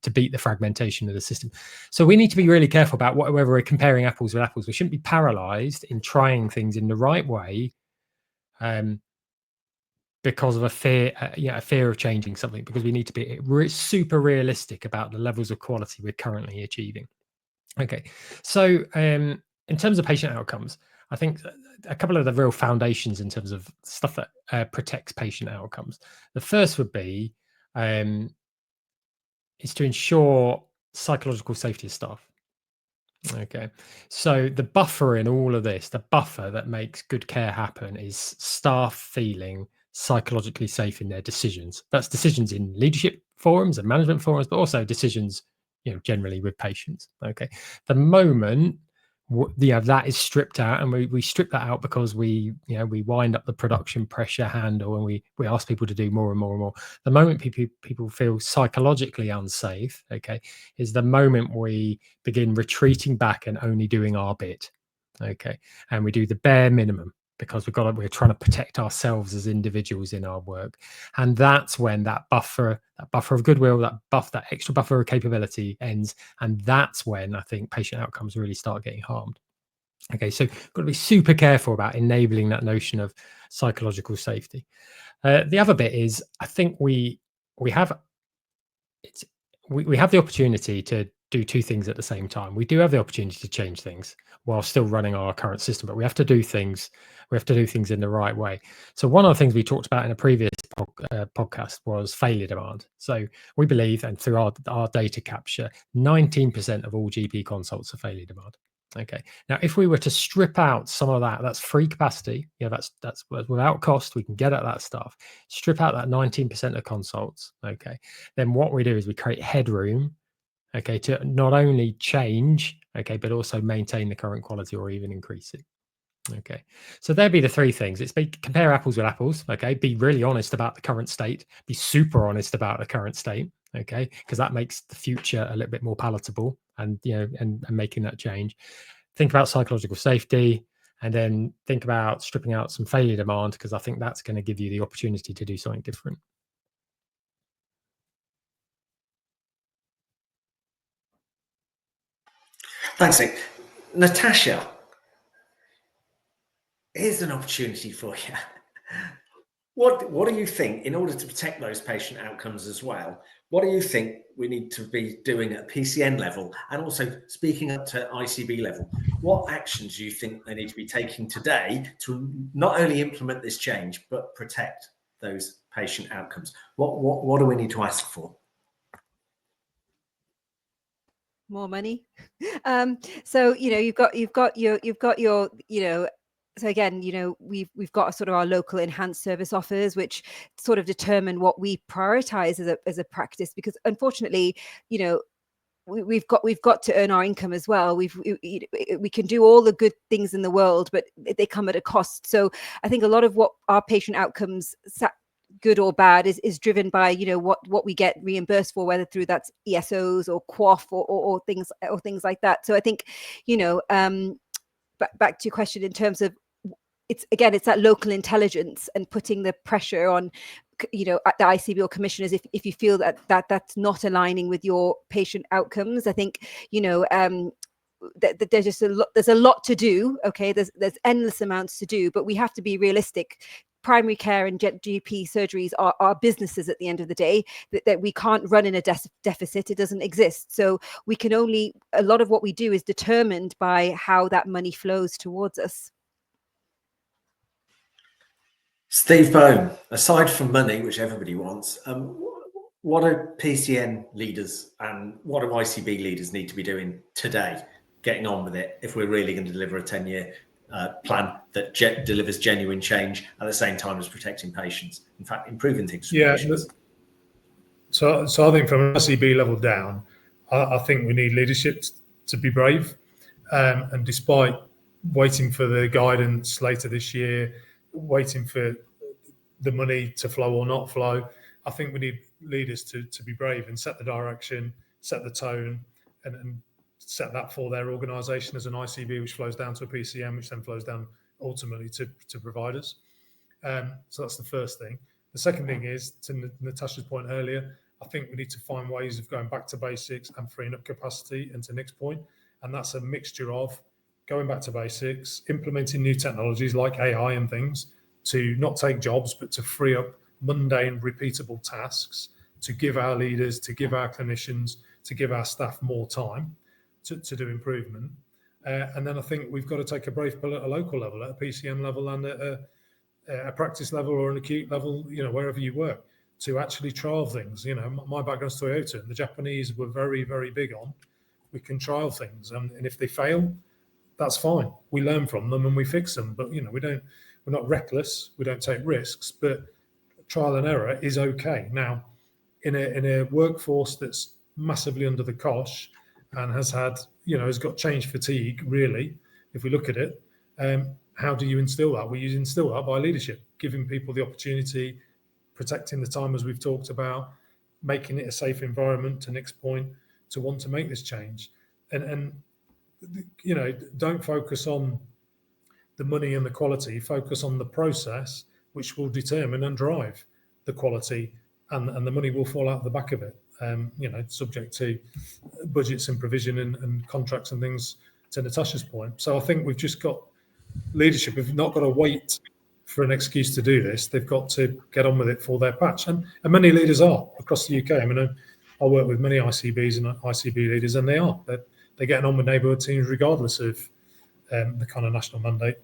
to beat the fragmentation of the system. So we need to be really careful about whether we're comparing apples with apples. We shouldn't be paralyzed in trying things in the right way because of a fear of changing something, because we need to be super realistic about the levels of quality we're currently achieving. Okay, so in terms of patient outcomes, I think a couple of the real foundations in terms of stuff that protects patient outcomes. The first would be is to ensure psychological safety of staff. Okay, so the buffer in all of this, the buffer that makes good care happen, is staff feeling psychologically safe in their decisions. That's decisions in leadership forums and management forums, but also decisions, generally with patients. Okay, the moment that is stripped out, and we strip that out because we wind up the production pressure handle, and we ask people to do more and more and more. The moment people feel psychologically unsafe, okay, is the moment we begin retreating back and only doing our bit. Okay, and we do the bare minimum because we're trying to protect ourselves as individuals in our work. And that's when that buffer of goodwill, that extra buffer of capability ends. And that's when I think patient outcomes really start getting harmed. Okay, so got to be super careful about enabling that notion of psychological safety. The other bit is, I think we have the opportunity to do two things at the same time. We do have the opportunity to change things while still running our current system, but we have to do things in the right way. So one of the things we talked about in a previous podcast was failure demand. So we believe, and through our data capture, 19% of all GP consults are failure demand. Okay, now if we were to strip out some of that's free capacity, that's without cost, we can get at that stuff, strip out that 19% of consults, okay, then what we do is we create headroom, okay, to not only change, okay, but also maintain the current quality or even increase it. Okay, so there'd be the three things. It's compare apples with apples, okay, be really honest about the current state, be super honest about the current state, okay, because that makes the future a little bit more palatable, and and making that change. Think about psychological safety, and then think about stripping out some failure demand, because I think that's going to give you the opportunity to do something different. Thanks, Nick. Natasha, here's an opportunity for you. What do you think, in order to protect those patient outcomes as well, what do you think we need to be doing at PCN level, and also speaking up to ICB level? What actions do you think they need to be taking today to not only implement this change, but protect those patient outcomes? What do we need to ask for? More money. So you've got your again, we've got sort of our local enhanced service offers, which sort of determine what we prioritize as a practice, because unfortunately, we've got to earn our income as well. We can do all the good things in the world, but they come at a cost. So I think a lot of what our patient outcomes, good or bad, is driven by what we get reimbursed for, whether through that's ESOs or QOF or things like that. So I think back to your question in terms of it's that local intelligence and putting the pressure on at the ICB or commissioners if you feel that's not aligning with your patient outcomes. I think there's just there's a lot to do. Okay, there's endless amounts to do, but we have to be realistic. Primary care and GP surgeries are businesses at the end of the day, that we can't run in a deficit. It doesn't exist. So we can only, a lot of what we do is determined by how that money flows towards us. Steve Bone, aside from money, which everybody wants, what do PCN leaders and what do ICB leaders need to be doing today, getting on with it, if we're really going to deliver a 10-year plan that delivers genuine change at the same time as protecting patients, in fact, improving things for patients? So I think from an ICB level down, I think we need leadership to be brave. And despite waiting for the guidance later this year, waiting for the money to flow or not flow, I think we need leaders to be brave and set the direction, set the tone, and set that for their organisation as an ICB, which flows down to a PCN, which then flows down ultimately to providers. So that's the first thing. The second thing is, to Natasha's point earlier, I think we need to find ways of going back to basics and freeing up capacity. And to Nick's point, and that's a mixture of going back to basics, implementing new technologies like AI and things to not take jobs, but to free up mundane, repeatable tasks, to give our leaders, to give our clinicians, to give our staff more time to do improvement. And then I think we've got to take a brave pill at a local level, at a PCN level and at a practice level or an acute level, wherever you work, to actually trial things. My background's Toyota, and the Japanese were very, very big on, we can trial things. And if they fail, that's fine. We learn from them and we fix them. But, we're not reckless. We don't take risks, but trial and error is okay. Now, in a workforce that's massively under the cosh and has got change fatigue, really, if we look at it, how do you instill that? Well, you instill that by leadership, giving people the opportunity, protecting the time, as we've talked about, making it a safe environment, to Nick's point, to want to make this change. And don't focus on the money and the quality, focus on the process, which will determine and drive the quality, and the money will fall out the back of it, subject to budgets and provision and contracts and things, to Natasha's point. So I think we've just got leadership. We've not got to wait for an excuse to do this. They've got to get on with it for their patch. And many leaders are across the UK. I mean, I work with many ICBs and ICB leaders, and they're getting on with neighbourhood teams regardless of the kind of national mandate.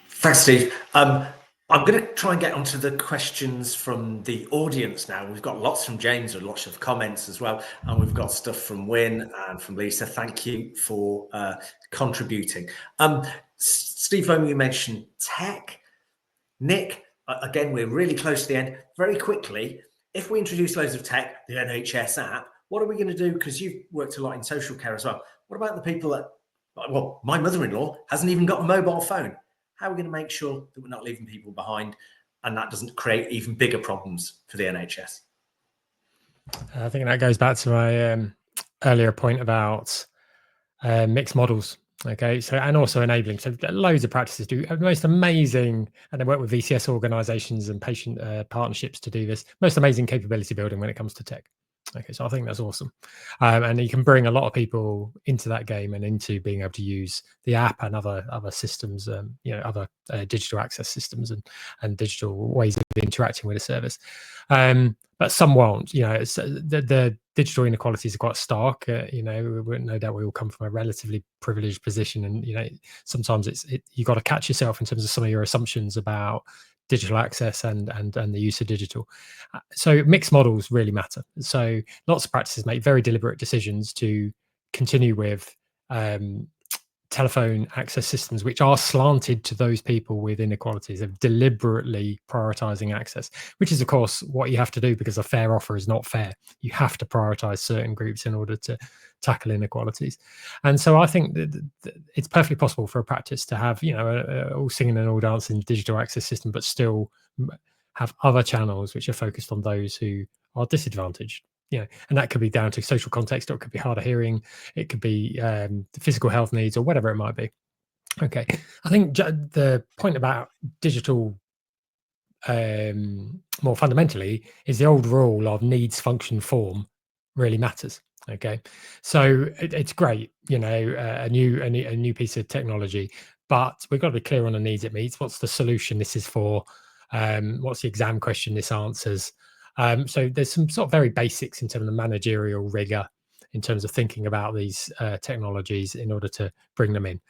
Thanks, Steve. I'm going to try and get onto the questions from the audience now. We've got lots from James and lots of comments as well. And we've got stuff from Wynne and from Lisa. Thank you for contributing. Steve, you mentioned tech. Nick, again, we're really close to the end. Very quickly, if we introduce loads of tech, the NHS app, what are we going to do? Because you've worked a lot in social care as well. What about the people that, well, my mother-in-law hasn't even got a mobile phone. How are we going to make sure that we're not leaving people behind and that doesn't create even bigger problems for the NHS? I think that goes back to my earlier point about mixed models. Okay, so, and also enabling. So loads of practices do the most amazing, and they work with VCS organisations and patient partnerships to do this, most amazing capability building when it comes to tech. Okay, so I think that's awesome. And you can bring a lot of people into that game and into being able to use the app and other systems, other digital access systems and digital ways of interacting with a service. But some won't. The digital inequalities are quite stark. No doubt we all come from a relatively privileged position, and sometimes you got to catch yourself in terms of some of your assumptions about digital access and the use of digital. So mixed models really matter. So lots of practices make very deliberate decisions to continue with telephone access systems which are slanted to those people with inequalities, of deliberately prioritizing access, which is of course what you have to do, because a fair offer is not fair. You have to prioritize certain groups in order to tackle inequalities. And so I think that it's perfectly possible for a practice to have, all singing and all dancing digital access system, but still have other channels which are focused on those who are disadvantaged. And that could be down to social context, or it could be hard of hearing, it could be physical health needs, or whatever it might be. Okay, I think the point about digital more fundamentally is the old rule of needs, function, form really matters. Okay, so it's great, a new piece of technology, but we've got to be clear on the needs it meets. What's the solution this is for? What's the exam question this answers? So there's some sort of very basics in terms of the managerial rigor in terms of thinking about these technologies in order to bring them in.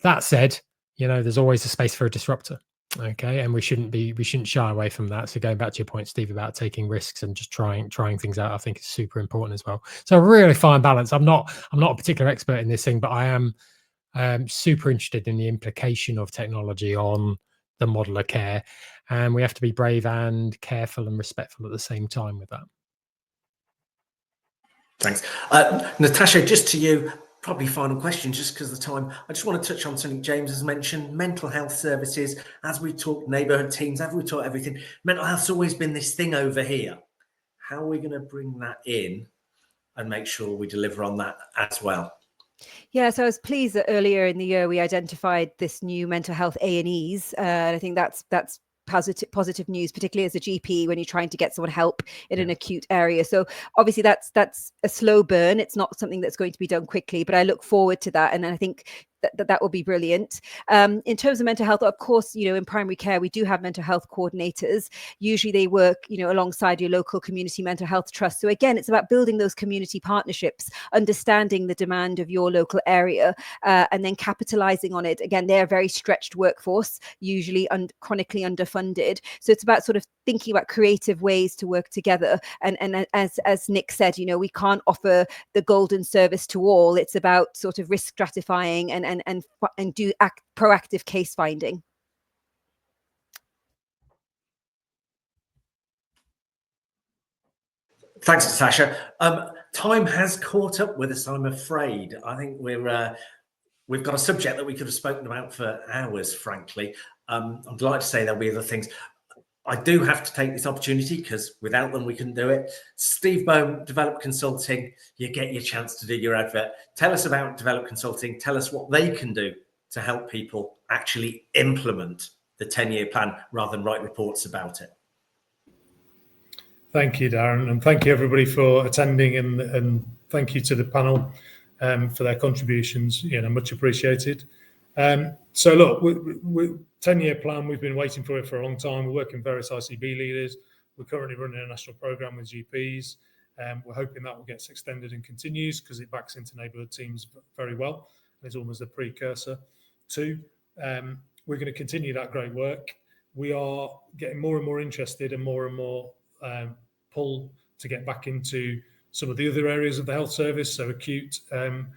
That said, there's always a space for a disruptor. Okay, and we shouldn't shy away from that. So going back to your point, Steve, about taking risks and just trying things out, I think is super important as well. So a really fine balance. I'm not a particular expert in this thing, but I am super interested in the implication of technology on the model of care, and we have to be brave and careful and respectful at the same time with that. Thanks. Natasha, just to you, probably final question, just because of the time. I just want to touch on something James has mentioned, mental health services. As we talk neighbourhood teams, as we talk everything, mental health's always been this thing over here. How are we going to bring that in and make sure we deliver on that as well? Yeah, so I was pleased that earlier in the year we identified this new mental health A&Es, and I think that's positive news, particularly as a GP when you're trying to get someone help in an acute area. So obviously that's a slow burn. It's not something that's going to be done quickly, but I look forward to that, and I think that will be brilliant. In terms of mental health, of course, in primary care, we do have mental health coordinators. Usually they work, alongside your local community mental health trust. So again, it's about building those community partnerships, understanding the demand of your local area, and then capitalizing on it. Again, they're a very stretched workforce, usually chronically underfunded. So it's about sort of thinking about creative ways to work together. And as Nick said, we can't offer the golden service to all. It's about sort of risk stratifying and do proactive case finding. Thanks, Natasha. Time has caught up with us, I'm afraid. I think we've got a subject that we could have spoken about for hours, frankly. I'm delighted to say there'll be other things. I do have to take this opportunity because without them, we couldn't do it. Steve Bohm, Develop Consulting, you get your chance to do your advert. Tell us about Develop Consulting. Tell us what they can do to help people actually implement the 10-year plan rather than write reports about it. Thank you, Darren, and thank you everybody for attending, and thank you to the panel for their contributions. Much appreciated. So look, 10-year plan, we've been waiting for it for a long time. We're working with various ICB leaders. We're currently running a national programme with GPs. We're hoping that will get extended and continues because it backs into neighbourhood teams very well. It's almost a precursor to. We're going to continue that great work. We are getting more and more interested and more pull to get back into some of the other areas of the health service, so acute and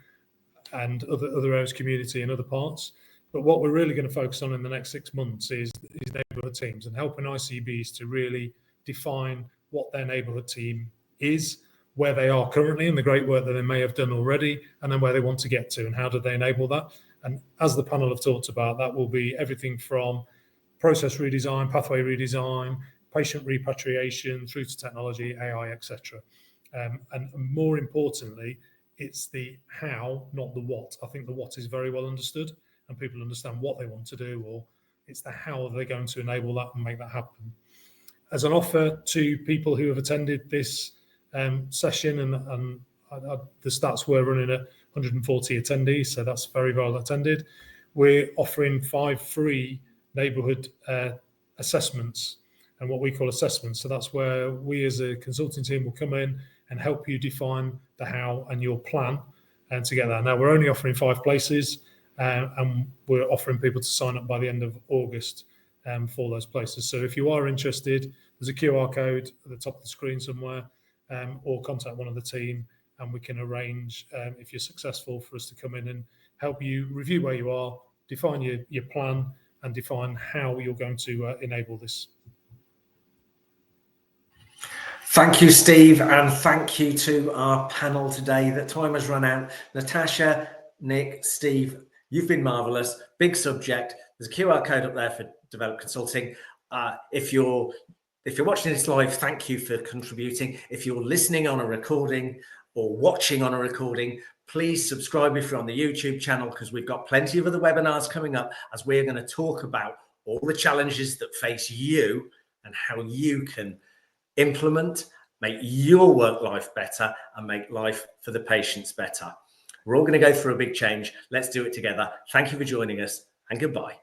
other areas, community and other parts. But what we're really going to focus on in the next 6 months is neighbourhood teams and helping ICBs to really define what their neighbourhood team is, where they are currently and the great work that they may have done already, and then where they want to get to and how do they enable that. And as the panel have talked about, that will be everything from process redesign, pathway redesign, patient repatriation, through to technology, AI, etc. And more importantly, it's the how, not the what. I think the what is very well understood and people understand what they want to do, or it's the how they're going to enable that and make that happen. As an offer to people who have attended this session, and the stats were running at 140 attendees, so that's very well attended. We're offering 5 free neighbourhood assessments, and what we call assessments. So that's where we as a consulting team will come in and help you define the how and your plan and to get that. Now, we're only offering 5 places, and we're offering people to sign up by the end of August for those places. So if you are interested, there's a QR code at the top of the screen somewhere, or contact one of the team, and we can arrange, if you're successful, for us to come in and help you review where you are, define your plan, and define how you're going to enable this. Thank you, Steve, and thank you to our panel today. The time has run out. Natasha, Nick, Steve, you've been marvellous. Big subject. There's a QR code up there for Develop Consulting. If you're watching this live, thank you for contributing. If you're listening on a recording or watching on a recording, please subscribe if you're on the YouTube channel, because we've got plenty of other webinars coming up as we're going to talk about all the challenges that face you and how you can implement, make your work life better, and make life for the patients better. We're all going to go through a big change. Let's do it together. Thank you for joining us, and goodbye.